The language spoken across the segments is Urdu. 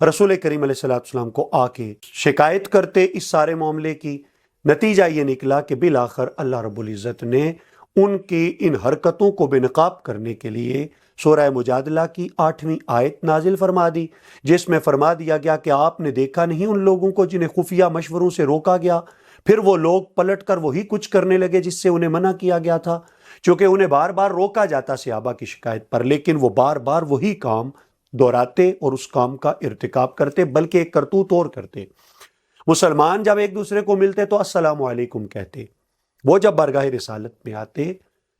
رسول کریم علیہ الصلوۃ والسلام کو آ کے شکایت کرتے اس سارے معاملے کی۔ نتیجہ یہ نکلا کہ بالآخر اللہ رب العزت نے ان کی ان حرکتوں کو بے نقاب کرنے کے لیے سورہ مجادلہ کی 8ویں آیت نازل فرما دی، جس میں فرما دیا گیا کہ آپ نے دیکھا نہیں ان لوگوں کو جنہیں خفیہ مشوروں سے روکا گیا، پھر وہ لوگ پلٹ کر وہی کچھ کرنے لگے جس سے انہیں منع کیا گیا تھا، چونکہ انہیں بار بار روکا جاتا صحابہ کی شکایت پر، لیکن وہ بار بار وہی کام دہراتے اور اس کام کا ارتکاب کرتے، بلکہ ایک کرتوت اور کرتے۔ مسلمان جب ایک دوسرے کو ملتے تو السلام علیکم کہتے، وہ جب بارگاہ رسالت میں آتے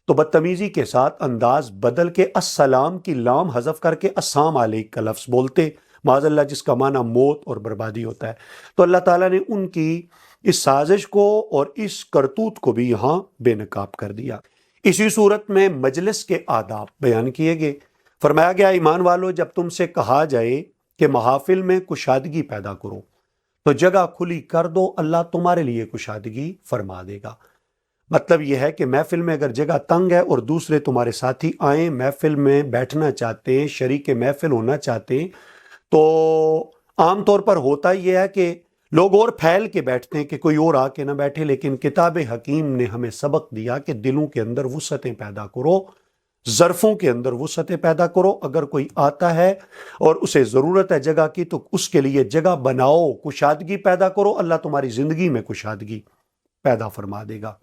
تو بدتمیزی کے ساتھ انداز بدل کے السلام کی لام حذف کر کے السلام علیک کا لفظ بولتے، معاذ اللہ جس کا معنی موت اور بربادی ہوتا ہے۔ تو اللہ تعالیٰ نے ان کی اس سازش کو اور اس کرتوت کو بھی یہاں بے نقاب کر دیا۔ اسی صورت میں مجلس کے آداب بیان کیے گئے۔ فرمایا گیا ایمان والو جب تم سے کہا جائے کہ محافل میں کشادگی پیدا کرو تو جگہ کھلی کر دو، اللہ تمہارے لیے کشادگی فرما دے گا۔ مطلب یہ ہے کہ محفل میں اگر جگہ تنگ ہے اور دوسرے تمہارے ساتھی آئیں، محفل میں بیٹھنا چاہتے ہیں، شریک محفل ہونا چاہتے ہیں، تو عام طور پر ہوتا یہ ہے کہ لوگ اور پھیل کے بیٹھتے ہیں کہ کوئی اور آ کے نہ بیٹھے، لیکن کتاب حکیم نے ہمیں سبق دیا کہ دلوں کے اندر وسعتیں پیدا کرو، ظرفوں کے اندر وسعتیں پیدا کرو۔ اگر کوئی آتا ہے اور اسے ضرورت ہے جگہ کی تو اس کے لیے جگہ بناؤ، کشادگی پیدا کرو، اللہ تمہاری زندگی میں کشادگی پیدا فرما دے گا۔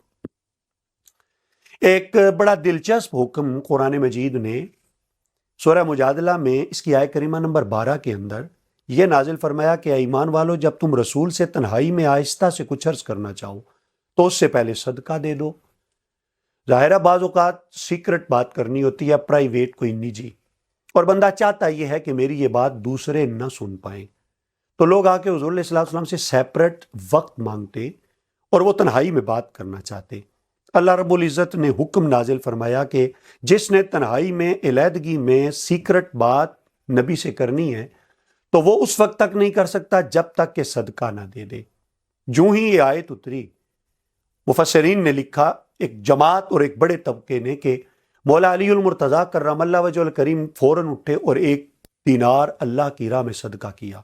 ایک بڑا دلچسپ حکم قرآن مجید نے سورہ مجادلہ میں اس کی آیت کریمہ نمبر 12 کے اندر یہ نازل فرمایا کہ اے ایمان والو جب تم رسول سے تنہائی میں آہستہ سے کچھ عرض کرنا چاہو تو اس سے پہلے صدقہ دے دو۔ ظاہرہ بعض اوقات سیکرٹ بات کرنی ہوتی ہے، پرائیویٹ، کوئی نجی، اور بندہ چاہتا یہ ہے کہ میری یہ بات دوسرے نہ سن پائیں، تو لوگ آ کے حضور علیہ الصلوۃ والسلام سے سیپریٹ وقت مانگتے اور وہ تنہائی میں بات کرنا چاہتے۔ اللہ رب العزت نے حکم نازل فرمایا کہ جس نے تنہائی میں علیحدگی میں سیکرٹ بات نبی سے کرنی ہے تو وہ اس وقت تک نہیں کر سکتا جب تک کہ صدقہ نہ دے دے۔ جو ہی یہ آیت اتری، مفسرین نے لکھا، ایک جماعت اور ایک بڑے طبقے نے، کہ مولا علی المرتضیٰ کرم اللہ وجہ الکریم فوراً اٹھے اور 1 دینار اللہ کی راہ میں صدقہ کیا۔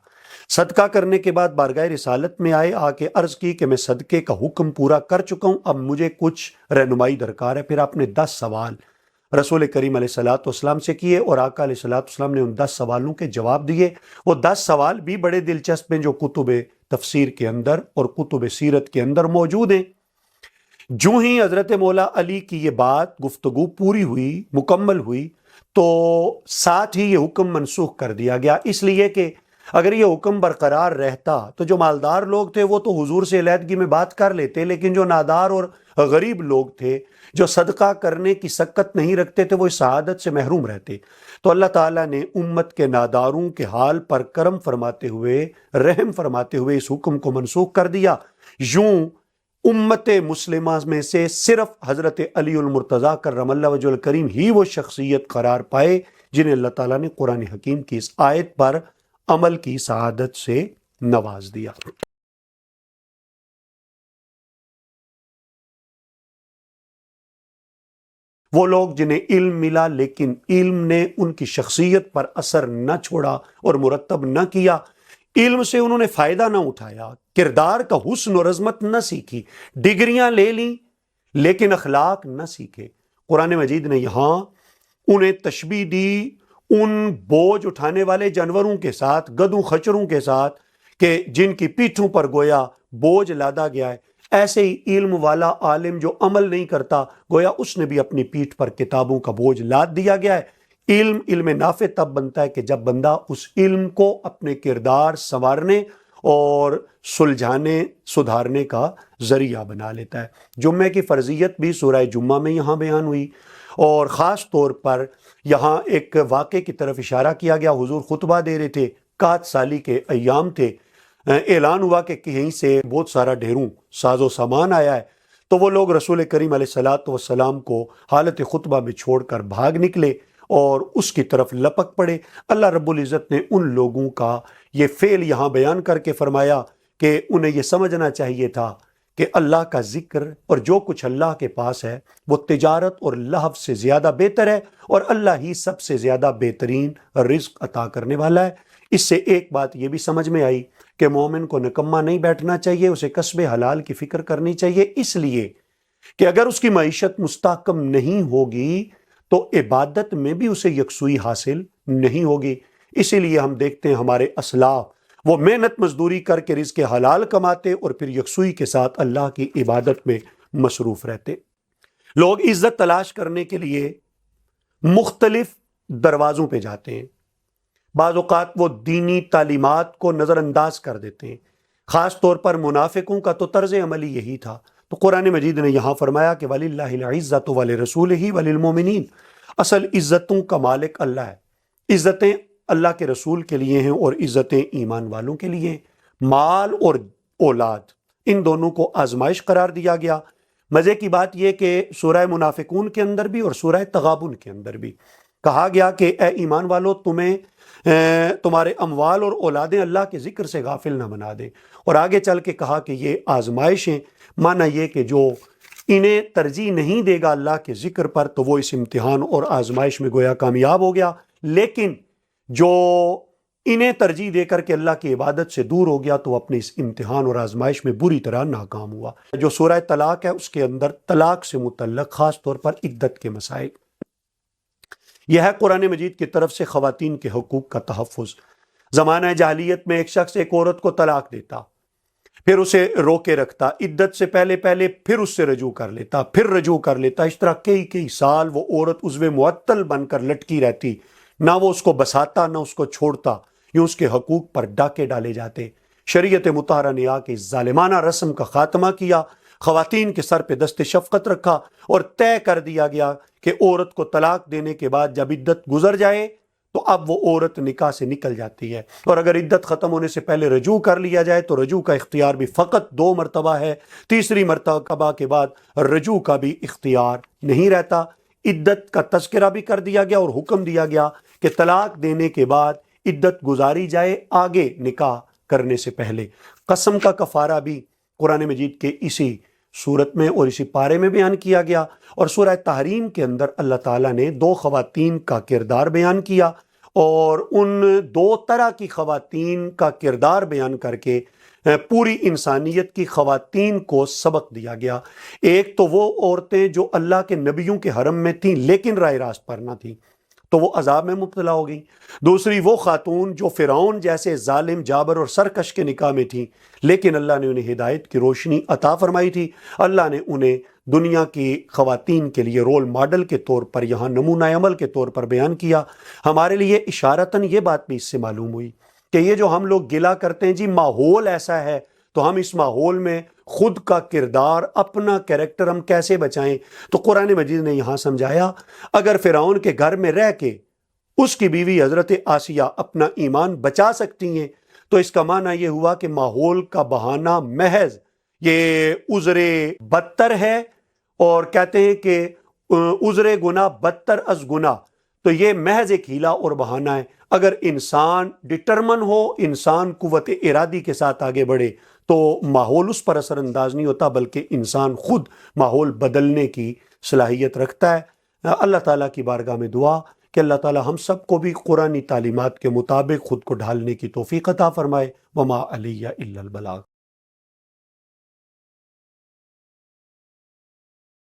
صدقہ کرنے کے بعد بارگاہ رسالت میں آئے، آ کے عرض کی کہ میں صدقے کا حکم پورا کر چکا ہوں، اب مجھے کچھ رہنمائی درکار ہے۔ پھر آپ نے 10 سوال رسول کریم علیہ الصلوۃ والسلام سے کیے اور آقا علیہ الصلوۃ والسلام نے ان 10 سوالوں کے جواب دیے۔ وہ 10 سوال بھی بڑے دلچسپ ہیں جو کتب تفسیر کے اندر اور کتب سیرت کے اندر موجود ہیں۔ جو ہی حضرت مولا علی کی یہ بات گفتگو پوری ہوئی، مکمل ہوئی، تو ساتھ ہی یہ حکم منسوخ کر دیا گیا، اس لیے کہ اگر یہ حکم برقرار رہتا تو جو مالدار لوگ تھے وہ تو حضور سے علیحدگی میں بات کر لیتے، لیکن جو نادار اور غریب لوگ تھے جو صدقہ کرنے کی سکت نہیں رکھتے تھے وہ اس سعادت سے محروم رہتے۔ تو اللہ تعالیٰ نے امت کے ناداروں کے حال پر کرم فرماتے ہوئے، رحم فرماتے ہوئے اس حکم کو منسوخ کر دیا۔ یوں امت مسلمہ میں سے صرف حضرت علی المرتضیٰ کرم اللہ وجہ الکریم ہی وہ شخصیت قرار پائے جنہیں اللہ تعالیٰ نے قرآن حکیم کی اس آیت پر عمل کی سعادت سے نواز دیا۔ وہ لوگ جنہیں علم ملا لیکن علم نے ان کی شخصیت پر اثر نہ چھوڑا اور مرتب نہ کیا، علم سے انہوں نے فائدہ نہ اٹھایا، کردار کا حسن اور عظمت نہ سیکھی، ڈگریاں لے لیں لیکن اخلاق نہ سیکھے۔ قرآن مجید نے یہاں انہیں تشبیہ دی ان بوجھ اٹھانے والے جانوروں کے ساتھ، گدھوں خچروں کے ساتھ، کہ جن کی پیٹھوں پر گویا بوجھ لادا گیا ہے۔ ایسے ہی علم والا عالم جو عمل نہیں کرتا، گویا اس نے بھی اپنی پیٹھ پر کتابوں کا بوجھ لاد دیا گیا ہے۔ علم نافع تب بنتا ہے کہ جب بندہ اس علم کو اپنے کردار سنوارنے اور سلجھانے، سدھارنے کا ذریعہ بنا لیتا ہے۔ جمعے کی فرضیت بھی سورہ جمعہ میں یہاں بیان ہوئی، اور خاص طور پر یہاں ایک واقعے کی طرف اشارہ کیا گیا۔ حضور خطبہ دے رہے تھے، قحط سالی کے ایام تھے، اعلان ہوا کہ کہیں سے بہت سارا ڈھیروں ساز و سامان آیا ہے، تو وہ لوگ رسول کریم علیہ الصلوۃ والسلام کو حالت خطبہ میں چھوڑ کر بھاگ نکلے اور اس کی طرف لپک پڑے۔ اللہ رب العزت نے ان لوگوں کا یہ فعل یہاں بیان کر کے فرمایا کہ انہیں یہ سمجھنا چاہیے تھا کہ اللہ کا ذکر اور جو کچھ اللہ کے پاس ہے وہ تجارت اور لہو سے زیادہ بہتر ہے، اور اللہ ہی سب سے زیادہ بہترین رزق عطا کرنے والا ہے۔ اس سے ایک بات یہ بھی سمجھ میں آئی کہ مومن کو نکما نہیں بیٹھنا چاہیے، اسے کسب حلال کی فکر کرنی چاہیے، اس لیے کہ اگر اس کی معیشت مستحکم نہیں ہوگی تو عبادت میں بھی اسے یکسوئی حاصل نہیں ہوگی۔ اسی لیے ہم دیکھتے ہیں ہمارے اسلاف وہ محنت مزدوری کر کے رزق حلال کماتے اور پھر یکسوئی کے ساتھ اللہ کی عبادت میں مصروف رہتے۔ لوگ عزت تلاش کرنے کے لیے مختلف دروازوں پہ جاتے ہیں، بعض اوقات وہ دینی تعلیمات کو نظر انداز کر دیتے ہیں، خاص طور پر منافقوں کا تو طرز عملی یہی تھا۔ تو قرآن مجید نے یہاں فرمایا کہ وَلِلَّهِ الْعِزَّةُ وَلِرَسُولِهِ وَلِلْمُؤْمِنِينَ، اصل عزتوں کا مالک اللہ ہے، عزتیں اللہ کے رسول کے لیے ہیں اور عزتیں ایمان والوں کے لیے ہیں۔ مال اور اولاد ان دونوں کو آزمائش قرار دیا گیا۔ مزے کی بات یہ کہ سورہ منافقون کے اندر بھی اور سورہ تغابن کے اندر بھی کہا گیا کہ اے ایمان والو تمہارے اموال اور اولادیں اللہ کے ذکر سے غافل نہ بنا دیں، اور آگے چل کے کہا کہ یہ آزمائشیں، معنی یہ کہ جو انہیں ترجیح نہیں دے گا اللہ کے ذکر پر تو وہ اس امتحان اور آزمائش میں گویا کامیاب ہو گیا، لیکن جو انہیں ترجیح دے کر کے اللہ کی عبادت سے دور ہو گیا تو اپنے اس امتحان اور آزمائش میں بری طرح ناکام ہوا۔ جو سورہ طلاق ہے اس کے اندر طلاق سے متعلق خاص طور پر عدت کے مسائل، یہ ہے قرآن مجید کی طرف سے خواتین کے حقوق کا تحفظ۔ زمانہ جاہلیت میں ایک شخص ایک عورت کو طلاق دیتا، پھر اسے روکے رکھتا، عدت سے پہلے پھر اس سے رجوع کر لیتا، پھر رجوع کر لیتا، اس طرح کئی سال وہ عورت عضو معطل بن کر لٹکی رہتی، نہ وہ اس کو بساتا نہ اس کو چھوڑتا، یوں اس کے حقوق پر ڈاکے ڈالے جاتے۔ شریعت مطہرہ نے آ کے اس ظالمانہ رسم کا خاتمہ کیا، خواتین کے سر پہ دست شفقت رکھا اور طے کر دیا گیا کہ عورت کو طلاق دینے کے بعد جب عدت گزر جائے تو اب وہ عورت نکاح سے نکل جاتی ہے، اور اگر عدت ختم ہونے سے پہلے رجوع کر لیا جائے تو رجوع کا اختیار بھی فقط 2 مرتبہ ہے، تیسری مرتبہ کے بعد رجوع کا بھی اختیار نہیں رہتا۔ عدت کا تذکرہ بھی کر دیا گیا اور حکم دیا گیا کہ طلاق دینے کے بعد عدت گزاری جائے آگے نکاح کرنے سے پہلے۔ قسم کا کفارہ بھی قرآن مجید کے اسی صورت میں اور اسی پارے میں بیان کیا گیا، اور سورہ تحریم کے اندر اللہ تعالیٰ نے 2 خواتین کا کردار بیان کیا، اور ان 2 طرح کی خواتین کا کردار بیان کر کے پوری انسانیت کی خواتین کو سبق دیا گیا۔ ایک تو وہ عورتیں جو اللہ کے نبیوں کے حرم میں تھیں لیکن راہ راست پر نہ تھیں تو وہ عذاب میں مبتلا ہو گئیں، دوسری وہ خاتون جو فرعون جیسے ظالم جابر اور سرکش کے نکاح میں تھیں لیکن اللہ نے انہیں ہدایت کی روشنی عطا فرمائی تھی، اللہ نے انہیں دنیا کی خواتین کے لیے رول ماڈل کے طور پر یہاں نمونہ عمل کے طور پر بیان کیا۔ ہمارے لیے اشارتاً یہ بات بھی اس سے معلوم ہوئی کہ یہ جو ہم لوگ گلہ کرتے ہیں جی ماحول ایسا ہے تو ہم اس ماحول میں خود کا کردار، اپنا کریکٹر ہم کیسے بچائیں، تو قرآن مجید نے یہاں سمجھایا اگر فرعون کے گھر میں رہ کے اس کی بیوی حضرت آسیہ اپنا ایمان بچا سکتی ہیں تو اس کا معنی یہ ہوا کہ ماحول کا بہانہ محض یہ عذر بدتر ہے، اور کہتے ہیں کہ عذر گناہ بدتر از گناہ، تو یہ محض ایک ہیلا اور بہانہ ہے۔ اگر انسان ڈٹرمن ہو، انسان قوت ارادی کے ساتھ آگے بڑھے تو ماحول اس پر اثر انداز نہیں ہوتا بلکہ انسان خود ماحول بدلنے کی صلاحیت رکھتا ہے۔ اللہ تعالیٰ کی بارگاہ میں دعا کہ اللہ تعالیٰ ہم سب کو بھی قرآنی تعلیمات کے مطابق خود کو ڈھالنے کی توفیق عطا فرمائے۔ وما علی الا البلاغ۔